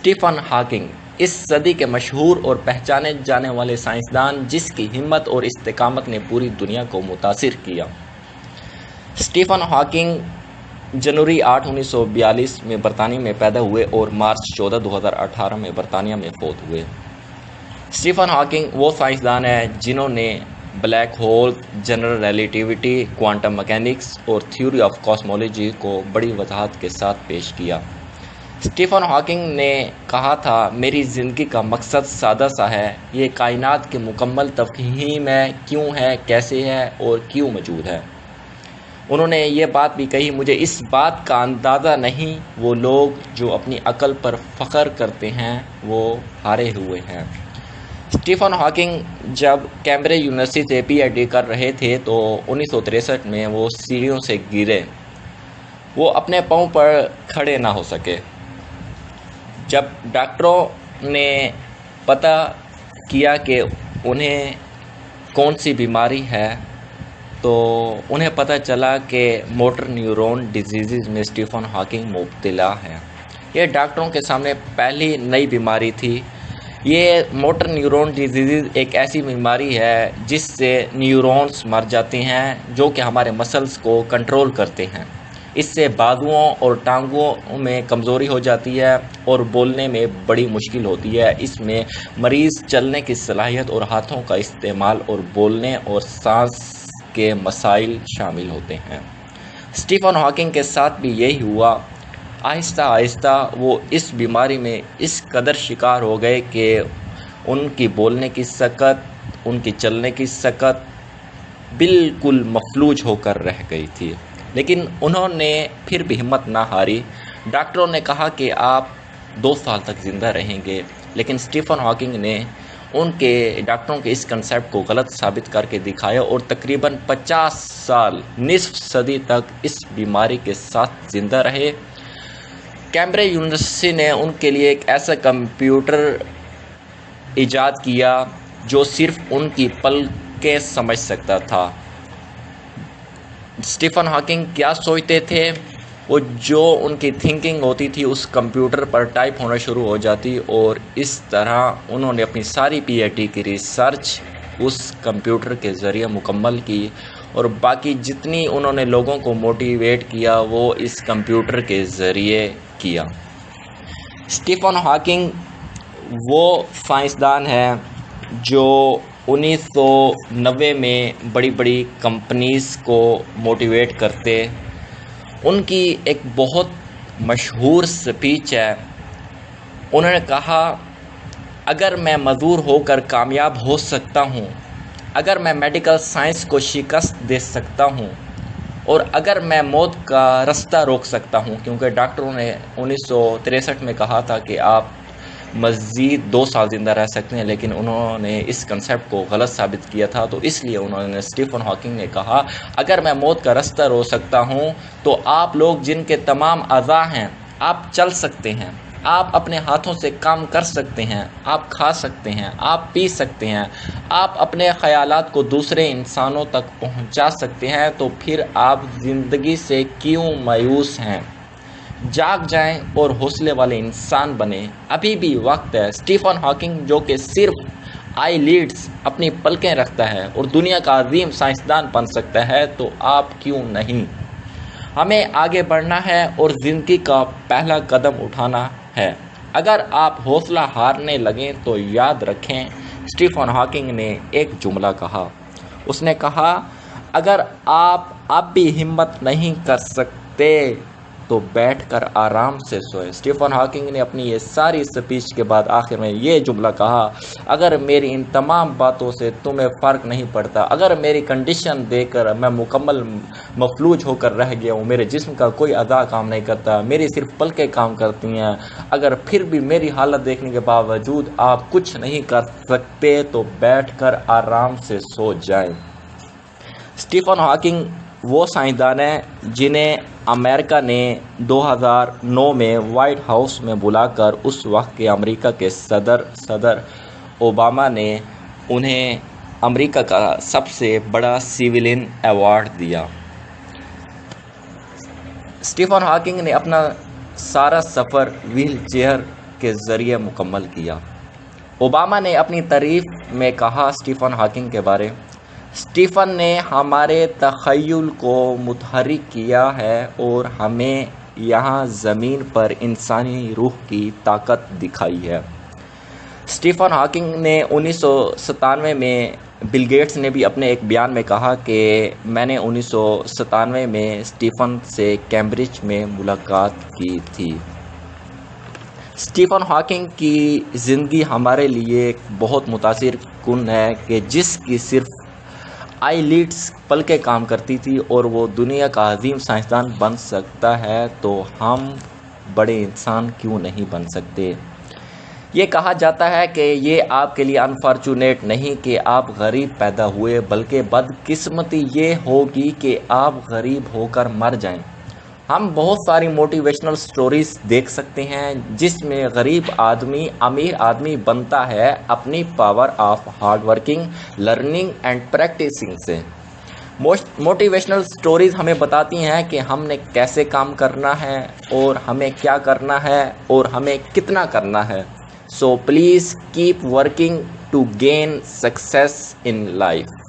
Stephen Hawking اس صدی کے مشہور اور پہچانے جانے والے سائنسدان جس کی ہمت اور استقامت نے پوری دنیا کو متاثر کیا۔ اسٹیفن ہاکنگ جنوری 8 1942 میں برطانیہ میں پیدا ہوئے اور مارچ 14 2018 میں برطانیہ میں فوت ہوئے۔ اسٹیفن ہاکنگ وہ سائنسدان ہیں جنہوں نے black hole, general relativity, quantum mechanics اور تھیوری آف کاسمولوجی کو بڑی وضاحت کے ساتھ پیش کیا۔ اسٹیفن ہاکنگ نے کہا تھا، میری زندگی کا مقصد سادہ سا ہے، یہ کائنات کے مکمل تفہیم ہے، کیوں ہے، کیسے ہے اور کیوں موجود ہے۔ انہوں نے یہ بات بھی کہی، مجھے اس بات کا اندازہ نہیں، وہ لوگ جو اپنی عقل پر فخر کرتے ہیں وہ ہارے ہوئے ہیں۔ اسٹیفن ہاکنگ جب کیمبرج یونیورسٹی سے پی ایچ ڈی کر رہے تھے تو 1963 میں وہ سیڑھیوں سے گرے، وہ اپنے پاؤں پر کھڑے نہ ہو سکے۔ جب ڈاکٹروں نے پتہ کیا کہ انہیں کون سی بیماری ہے تو انہیں پتہ چلا کہ موٹر نیورون ڈیزیز میں اسٹیفن ہاکنگ مبتلا ہے۔ یہ ڈاکٹروں کے سامنے پہلی نئی بیماری تھی۔ یہ موٹر نیورون ڈیزیز ایک ایسی بیماری ہے جس سے نیورونز مر جاتے ہیں جو کہ ہمارے مسلز کو کنٹرول کرتے ہیں۔ اس سے بازوؤں اور ٹانگوں میں کمزوری ہو جاتی ہے اور بولنے میں بڑی مشکل ہوتی ہے۔ اس میں مریض چلنے کی صلاحیت اور ہاتھوں کا استعمال اور بولنے اور سانس کے مسائل شامل ہوتے ہیں۔ اسٹیفن ہاکنگ کے ساتھ بھی یہی ہوا۔ آہستہ آہستہ وہ اس بیماری میں اس قدر شکار ہو گئے کہ ان کی بولنے کی سکت، ان کی چلنے کی سکت بالکل مفلوج ہو کر رہ گئی تھی، لیکن انہوں نے پھر بھی ہمت نہ ہاری۔ ڈاکٹروں نے کہا کہ آپ 2 سال تک زندہ رہیں گے، لیکن اسٹیفن ہاکنگ نے ان کے ڈاکٹروں کے اس کنسیپٹ کو غلط ثابت کر کے دکھایا اور تقریباً 50 سال، نصف صدی تک اس بیماری کے ساتھ زندہ رہے۔ کیمبرج یونیورسٹی نے ان کے لیے ایک ایسا کمپیوٹر ایجاد کیا جو صرف ان کی پلکیں سمجھ سکتا تھا۔ اسٹیفن ہاکنگ کیا سوچتے تھے، وہ جو ان کی تھنکنگ ہوتی تھی اس کمپیوٹر پر ٹائپ ہونا شروع ہو جاتی، اور اس طرح انہوں نے اپنی ساری پی ایچ ڈی کی ریسرچ اس کمپیوٹر کے ذریعے مکمل کی، اور باقی جتنی انہوں نے لوگوں کو موٹیویٹ کیا وہ اس کمپیوٹر کے ذریعے کیا۔ اسٹیفن ہاکنگ وہ سائنسدان ہیں جو 1990 میں بڑی بڑی کمپنیز کو موٹیویٹ کرتے۔ ان کی ایک بہت مشہور سپیچ ہے، انہوں نے کہا، اگر میں معذور ہو کر کامیاب ہو سکتا ہوں، اگر میں میڈیکل سائنس کو شکست دے سکتا ہوں، اور اگر میں موت کا رستہ روک سکتا ہوں، کیونکہ ڈاکٹروں نے 1963 میں کہا تھا کہ آپ مزید 2 سال زندہ رہ سکتے ہیں، لیکن انہوں نے اس کنسیپٹ کو غلط ثابت کیا تھا، تو اس لیے انہوں نے اسٹیفن ہاکنگ نے کہا، اگر میں موت کا رستہ روک سکتا ہوں تو آپ لوگ جن کے تمام اعضاء ہیں، آپ چل سکتے ہیں، آپ اپنے ہاتھوں سے کام کر سکتے ہیں، آپ کھا سکتے ہیں، آپ پی سکتے ہیں، آپ اپنے خیالات کو دوسرے انسانوں تک پہنچا سکتے ہیں، تو پھر آپ زندگی سے کیوں مایوس ہیں؟ جاگ جائیں اور حوصلے والے انسان بنیں، ابھی بھی وقت ہے۔ اسٹیفن ہاکنگ جو کہ صرف آئی لیڈز اپنی پلکیں رکھتا ہے اور دنیا کا عظیم سائنسدان بن سکتا ہے، تو آپ کیوں نہیں؟ ہمیں آگے بڑھنا ہے اور زندگی کا پہلا قدم اٹھانا ہے۔ اگر آپ حوصلہ ہارنے لگیں تو یاد رکھیں، اسٹیفن ہاکنگ نے ایک جملہ کہا، اس نے کہا، اگر آپ اب بھی ہمت نہیں کر سکتے تو بیٹھ کر آرام سے سوئیں۔ اسٹیفن ہاکنگ نے اپنی یہ ساری سپیچ کے بعد آخر میں یہ جملہ کہا، اگر میری ان تمام باتوں سے تمہیں فرق نہیں پڑتا، اگر میری کنڈیشن دیکھ کر میں مکمل مفلوج ہو کر رہ گیا ہوں، میرے جسم کا کوئی اعضاء کام نہیں کرتا، میری صرف پلکیں کام کرتی ہیں، اگر پھر بھی میری حالت دیکھنے کے باوجود آپ کچھ نہیں کر سکتے تو بیٹھ کر آرام سے سو جائیں۔ اسٹیفن ہاکنگ وہ سائنسدان ہیں جنہیں امریکہ نے 2009 میں وائٹ ہاؤس میں بلا کر اس وقت کے امریکہ کے صدر اوباما نے انہیں امریکہ کا سب سے بڑا سیویلین ایوارڈ دیا۔ اسٹیفن ہاکنگ نے اپنا سارا سفر ویل چیئر کے ذریعے مکمل کیا۔ اوباما نے اپنی تعریف میں کہا اسٹیفن ہاکنگ کے بارے، اسٹیفن نے ہمارے تخیل کو متحرک کیا ہے اور ہمیں یہاں زمین پر انسانی روح کی طاقت دکھائی ہے۔ اسٹیفن ہاکنگ نے 1997 میں بل گیٹس نے بھی اپنے ایک بیان میں کہا کہ میں نے 1997 میں اسٹیفن سے کیمبرج میں ملاقات کی تھی۔ اسٹیفن ہاکنگ کی زندگی ہمارے لیے بہت متاثر کن ہے کہ جس کی صرف آئی لیڈس پل کے کام کرتی تھی اور وہ دنیا کا عظیم سائنسدان بن سکتا ہے تو ہم بڑے انسان کیوں نہیں بن سکتے۔ یہ کہا جاتا ہے کہ یہ آپ کے لیے انفارچونیٹ نہیں کہ آپ غریب پیدا ہوئے، بلکہ بدقسمتی یہ ہوگی کہ آپ غریب ہو کر مر جائیں۔ ہم بہت ساری موٹیویشنل سٹوریز دیکھ سکتے ہیں جس میں غریب آدمی امیر آدمی بنتا ہے اپنی power of hard working, learning and practicing سے۔ موٹیویشنل سٹوریز ہمیں بتاتی ہیں کہ ہم نے کیسے کام کرنا ہے اور ہمیں کیا کرنا ہے اور ہمیں کتنا کرنا ہے۔ So please keep working to gain success in life.